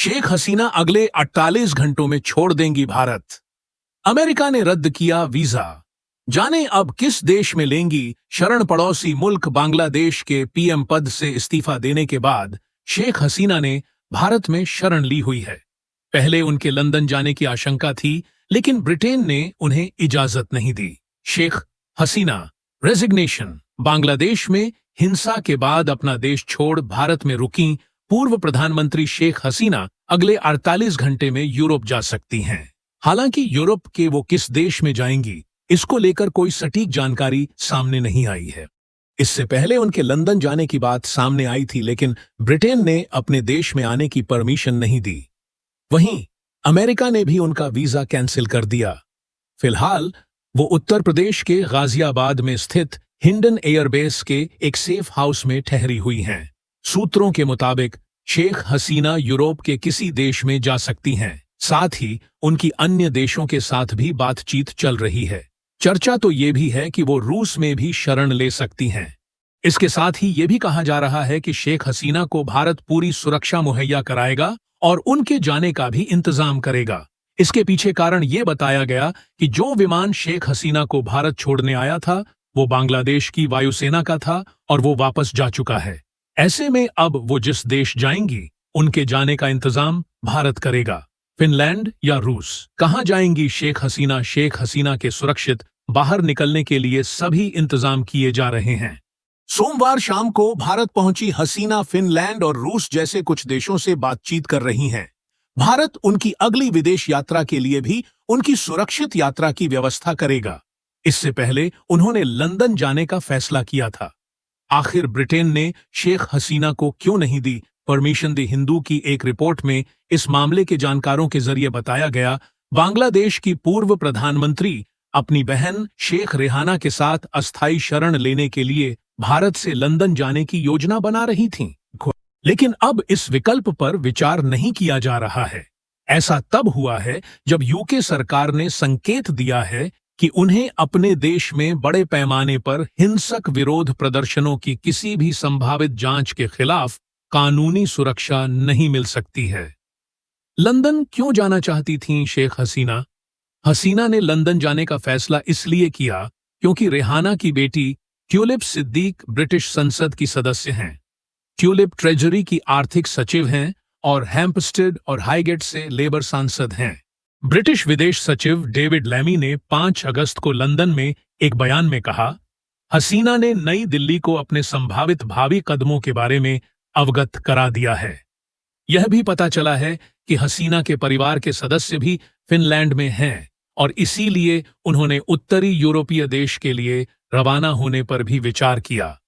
शेख हसीना अगले 48 घंटों में छोड़ देंगी भारत। अमेरिका ने रद्द किया वीजा। जाने अब किस देश में लेंगी शरण। पड़ोसी मुल्क बांग्लादेश के पीएम पद से इस्तीफा देने के बाद शेख हसीना ने भारत में शरण ली हुई है। पहले उनके लंदन जाने की आशंका थी, लेकिन ब्रिटेन ने उन्हें इजाजत नहीं दी। शेख हसीना रेजिग्नेशन। बांग्लादेश में हिंसा के बाद अपना देश छोड़ भारत में रुकी पूर्व प्रधानमंत्री शेख हसीना अगले 48 घंटे में यूरोप जा सकती हैं। हालांकि यूरोप के वो किस देश में जाएंगी, इसको लेकर कोई सटीक जानकारी सामने नहीं आई है। इससे पहले उनके लंदन जाने की बात सामने आई थी, लेकिन ब्रिटेन ने अपने देश में आने की परमिशन नहीं दी। वहीं अमेरिका ने भी उनका वीजा कैंसिल कर दिया। फिलहाल वो उत्तर प्रदेश के गाजियाबाद में स्थित हिंडन एयरबेस के एक सेफ हाउस में ठहरी हुई हैं। सूत्रों के मुताबिक शेख हसीना यूरोप के किसी देश में जा सकती हैं। साथ ही उनकी अन्य देशों के साथ भी बातचीत चल रही है। चर्चा तो ये भी है कि वो रूस में भी शरण ले सकती हैं। इसके साथ ही ये भी कहा जा रहा है कि शेख हसीना को भारत पूरी सुरक्षा मुहैया कराएगा और उनके जाने का भी इंतजाम करेगा। इसके पीछे कारण ये बताया गया कि जो विमान शेख हसीना को भारत छोड़ने आया था, वो बांग्लादेश की वायुसेना का था और वो वापस जा चुका है। ऐसे में अब वो जिस देश जाएंगी, उनके जाने का इंतजाम भारत करेगा। फिनलैंड या रूस? कहां जाएंगी शेख हसीना? शेख हसीना के सुरक्षित बाहर निकलने के लिए सभी इंतजाम किए जा रहे हैं। सोमवार शाम को भारत पहुंची हसीना फिनलैंड और रूस जैसे कुछ देशों से बातचीत कर रही हैं। भारत उनकी अगली विदेश यात्रा के लिए भी उनकी सुरक्षित यात्रा की व्यवस्था करेगा। इससे पहले उन्होंने लंदन जाने का फैसला किया था। आखिर ब्रिटेन ने शेख हसीना को क्यों नहीं दी परमिशन? दी हिंदू की एक रिपोर्ट में इस मामले के जानकारों के जरिए बताया गया, बांग्लादेश की पूर्व प्रधानमंत्री अपनी बहन शेख रेहाना के साथ अस्थायी शरण लेने के लिए भारत से लंदन जाने की योजना बना रही थीं। लेकिन अब इस विकल्प पर विचार नहीं किया जा रहा है। ऐसा तब हुआ है जब यूके सरकार ने संकेत दिया है कि उन्हें अपने देश में बड़े पैमाने पर हिंसक विरोध प्रदर्शनों की किसी भी संभावित जांच के खिलाफ कानूनी सुरक्षा नहीं मिल सकती है। लंदन क्यों जाना चाहती थीं शेख हसीना? हसीना ने लंदन जाने का फैसला इसलिए किया क्योंकि रेहाना की बेटी ट्यूलिप सिद्दीक ब्रिटिश संसद की सदस्य हैं। ट्यूलिप ट्रेजरी की आर्थिक सचिव हैं और हैम्पस्टेड और हाईगेट से लेबर सांसद हैं। ब्रिटिश विदेश सचिव डेविड लैमी ने 5 अगस्त को लंदन में एक बयान में कहा, हसीना ने नई दिल्ली को अपने संभावित भावी कदमों के बारे में अवगत करा दिया है। यह भी पता चला है कि हसीना के परिवार के सदस्य भी फिनलैंड में हैं और इसीलिए उन्होंने उत्तरी यूरोपीय देश के लिए रवाना होने पर भी विचार किया।